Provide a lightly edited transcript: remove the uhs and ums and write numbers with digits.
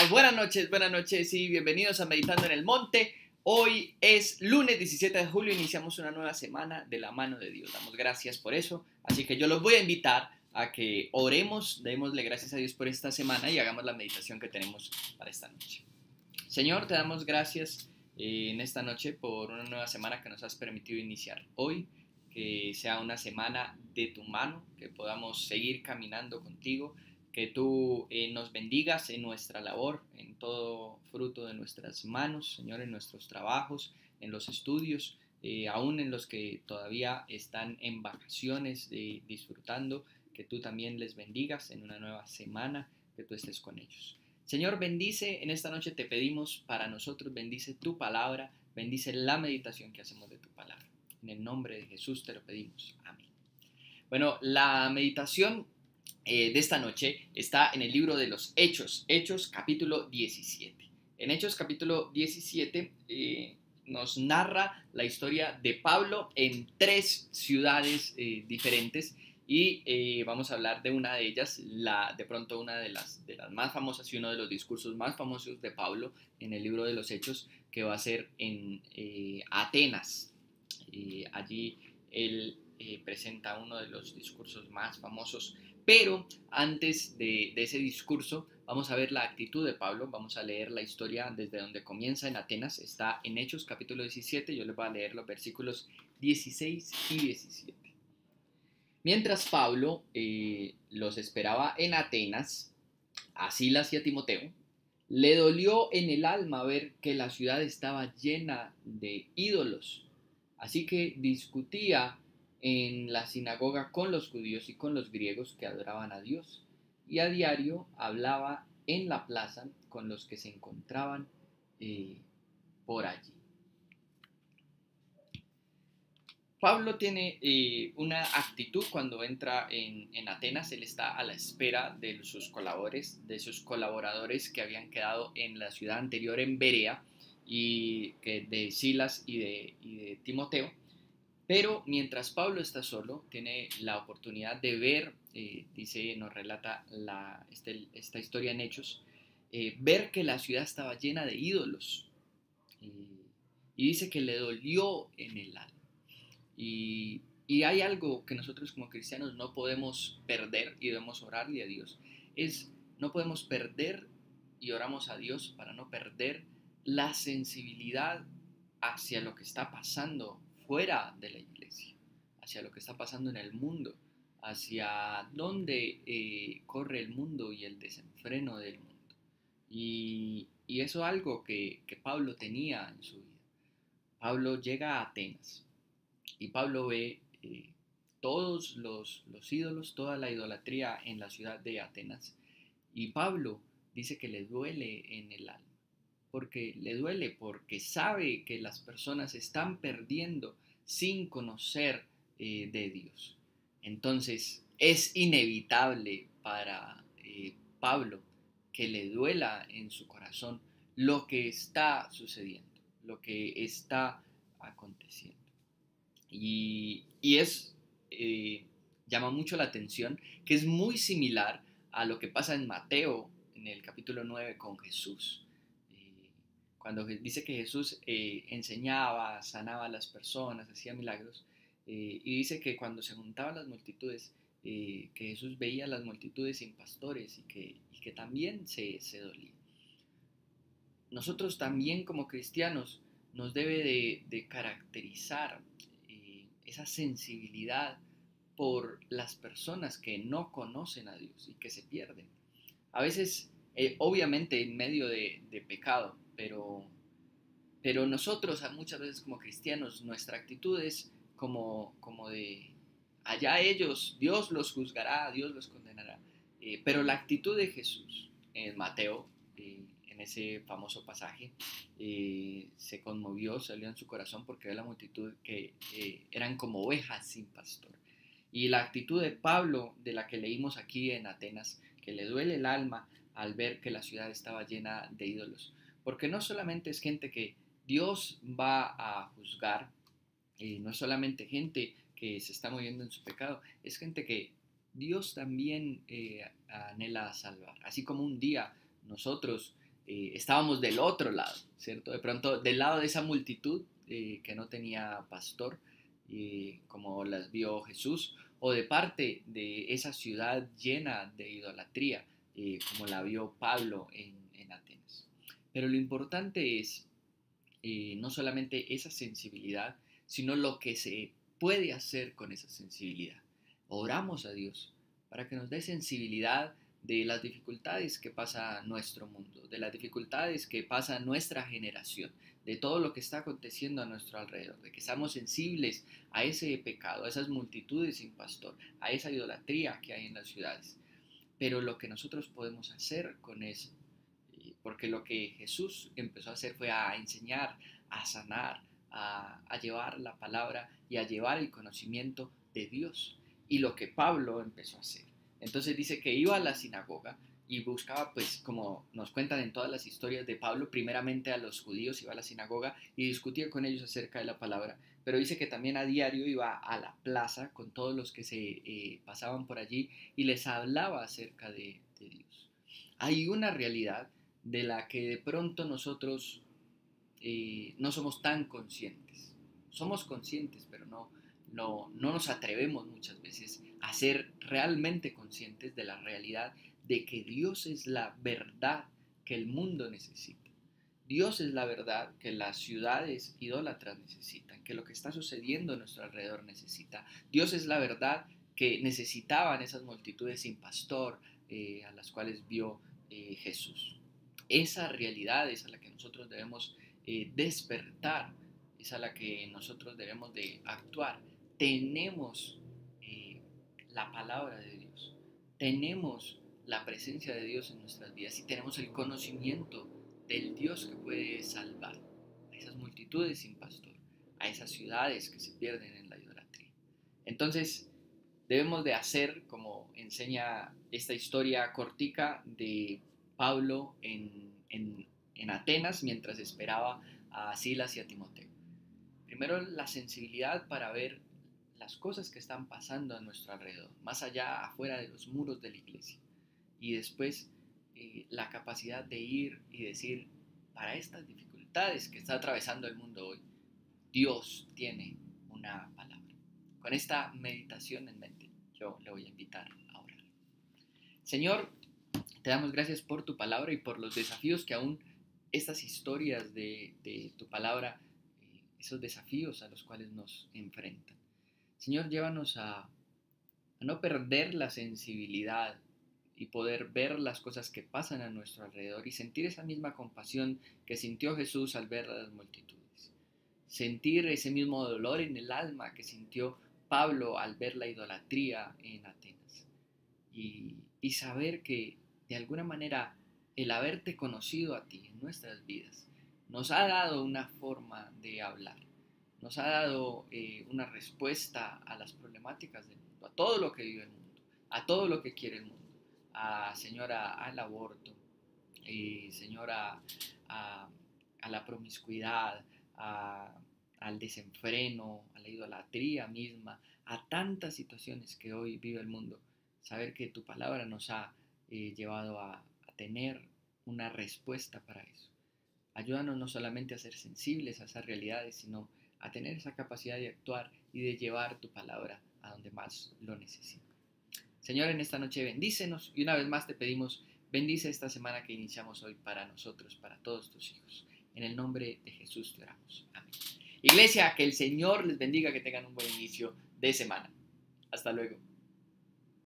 Buenas noches y bienvenidos a Meditando en el Monte. Hoy es lunes 17 de julio, iniciamos una nueva semana de la mano de Dios. Damos gracias por eso, así que yo los voy a invitar a que oremos, démosle gracias a Dios por esta semana y hagamos la meditación que tenemos para esta noche. Señor, te damos gracias en esta noche por una nueva semana que nos has permitido iniciar hoy, que sea una semana de tu mano, que podamos seguir caminando contigo, que tú nos bendigas en nuestra labor, en todo fruto de nuestras manos, Señor, en nuestros trabajos, en los estudios, aún en los que todavía están en vacaciones, disfrutando, que tú también les bendigas en una nueva semana, que tú estés con ellos. Señor, bendice, en esta noche te pedimos para nosotros, bendice tu palabra, bendice la meditación que hacemos de tu palabra. En el nombre de Jesús te lo pedimos. Amén. Bueno, la meditación de esta noche está en el libro de los Hechos, Hechos capítulo 17. En Hechos capítulo 17 nos narra la historia de Pablo en 3 ciudades diferentes y vamos a hablar de una de ellas, de pronto una de las más famosas y uno de los discursos más famosos de Pablo en el libro de los Hechos, que va a ser en Atenas. Allí él presenta uno de los discursos más famosos. Pero antes de ese discurso, vamos a ver la actitud de Pablo, vamos a leer la historia desde donde comienza en Atenas, está en Hechos capítulo 17, yo les voy a leer los versículos 16 y 17. Mientras Pablo los esperaba en Atenas, a Silas y a Timoteo, le dolió en el alma ver que la ciudad estaba llena de ídolos, así que discutía en la sinagoga con los judíos y con los griegos que adoraban a Dios, y a diario hablaba en la plaza con los que se encontraban por allí. Pablo tiene una actitud cuando entra en Atenas. Él está a la espera de sus colaboradores que habían quedado en la ciudad anterior en Berea, y de Silas y de Timoteo. Pero mientras Pablo está solo, tiene la oportunidad de ver, nos relata esta historia en Hechos, ver que la ciudad estaba llena de ídolos. Y dice que le dolió en el alma. Y hay algo que nosotros como cristianos no podemos perder y debemos orarle a Dios. No podemos perder y oramos a Dios para no perder la sensibilidad hacia lo que está pasando fuera de la iglesia, hacia lo que está pasando en el mundo, hacia dónde corre el mundo y el desenfreno del mundo. Y eso es algo que Pablo tenía en su vida. Pablo llega a Atenas y Pablo ve todos los ídolos, toda la idolatría en la ciudad de Atenas. Y Pablo dice que le duele en el alma. Porque le duele, porque sabe que las personas están perdiendo sin conocer de Dios. Entonces es inevitable para Pablo que le duela en su corazón lo que está sucediendo, lo que está aconteciendo. Y llama mucho la atención que es muy similar a lo que pasa en Mateo en el capítulo 9 con Jesús. Cuando dice que Jesús enseñaba, sanaba a las personas, hacía milagros, y dice que cuando se juntaban las multitudes, que Jesús veía a las multitudes sin pastores y que también se dolía. Nosotros también como cristianos nos debe de caracterizar esa sensibilidad por las personas que no conocen a Dios y que se pierden. A veces, obviamente en medio de pecado, pero nosotros muchas veces como cristianos, nuestra actitud es como de allá ellos, Dios los juzgará, Dios los condenará. Pero la actitud de Jesús en Mateo, en ese famoso pasaje, se conmovió, salió en su corazón porque ve la multitud que eran como ovejas sin pastor. Y la actitud de Pablo, de la que leímos aquí en Atenas, que le duele el alma al ver que la ciudad estaba llena de ídolos. Porque no solamente es gente que Dios va a juzgar, no es solamente gente que se está moviendo en su pecado, es gente que Dios también anhela salvar. Así como un día nosotros estábamos del otro lado, ¿cierto? De pronto del lado de esa multitud que no tenía pastor, como las vio Jesús, o de parte de esa ciudad llena de idolatría, como la vio Pablo en Atenas. Pero lo importante es no solamente esa sensibilidad, sino lo que se puede hacer con esa sensibilidad. Oramos a Dios para que nos dé sensibilidad de las dificultades que pasa nuestro mundo, de las dificultades que pasa nuestra generación, de todo lo que está aconteciendo a nuestro alrededor, de que seamos sensibles a ese pecado, a esas multitudes sin pastor, a esa idolatría que hay en las ciudades. Pero lo que nosotros podemos hacer con eso, porque lo que Jesús empezó a hacer fue a enseñar, a sanar, a llevar la palabra y a llevar el conocimiento de Dios. Y lo que Pablo empezó a hacer. Entonces dice que iba a la sinagoga y buscaba, pues como nos cuentan en todas las historias de Pablo, primeramente a los judíos, iba a la sinagoga y discutía con ellos acerca de la palabra, pero dice que también a diario iba a la plaza con todos los que se pasaban por allí y les hablaba acerca de Dios. Hay una realidad de la que de pronto nosotros no somos tan conscientes. Somos conscientes, pero no nos atrevemos muchas veces a ser realmente conscientes de la realidad de que Dios es la verdad que el mundo necesita. Dios es la verdad que las ciudades idólatras necesitan, que lo que está sucediendo a nuestro alrededor necesita. Dios es la verdad que necesitaban esas multitudes sin pastor a las cuales vio Jesús. Esa realidad es a la que nosotros debemos despertar, es a la que nosotros debemos de actuar. Tenemos la palabra de Dios, tenemos la presencia de Dios en nuestras vidas y tenemos el conocimiento del Dios que puede salvar a esas multitudes sin pastor, a esas ciudades que se pierden en la idolatría. Entonces debemos de hacer como enseña esta historia cortica de Pablo en Atenas mientras esperaba a Silas y a Timoteo. Primero, la sensibilidad para ver las cosas que están pasando a nuestro alrededor, más allá, afuera de los muros de la iglesia. Y después, la capacidad de ir y decir, para estas dificultades que está atravesando el mundo hoy, Dios tiene una palabra. Con esta meditación en mente, yo le voy a invitar a orar. Señor, te damos gracias por tu palabra y por los desafíos que aún estas historias de tu palabra, esos desafíos a los cuales nos enfrentan. Señor, llévanos a no perder la sensibilidad y poder ver las cosas que pasan a nuestro alrededor y sentir esa misma compasión que sintió Jesús al ver a las multitudes. Sentir ese mismo dolor en el alma que sintió Pablo al ver la idolatría en Atenas. Y saber que de alguna manera el haberte conocido a ti en nuestras vidas nos ha dado una forma de hablar, nos ha dado una respuesta a las problemáticas del mundo, a todo lo que vive el mundo, a todo lo que quiere el mundo, Señora, al aborto, Señora, a la promiscuidad, al desenfreno, a la idolatría misma, a tantas situaciones que hoy vive el mundo. Saber que tu palabra nos ha llevado a tener una respuesta para eso. Ayúdanos no solamente a ser sensibles a esas realidades, sino a tener esa capacidad de actuar y de llevar tu palabra a donde más lo necesita. Señor, en esta noche bendícenos y una vez más te pedimos, bendice esta semana que iniciamos hoy para nosotros, para todos tus hijos. En el nombre de Jesús te oramos. Amén. Iglesia, que el Señor les bendiga, que tengan un buen inicio de semana. Hasta luego.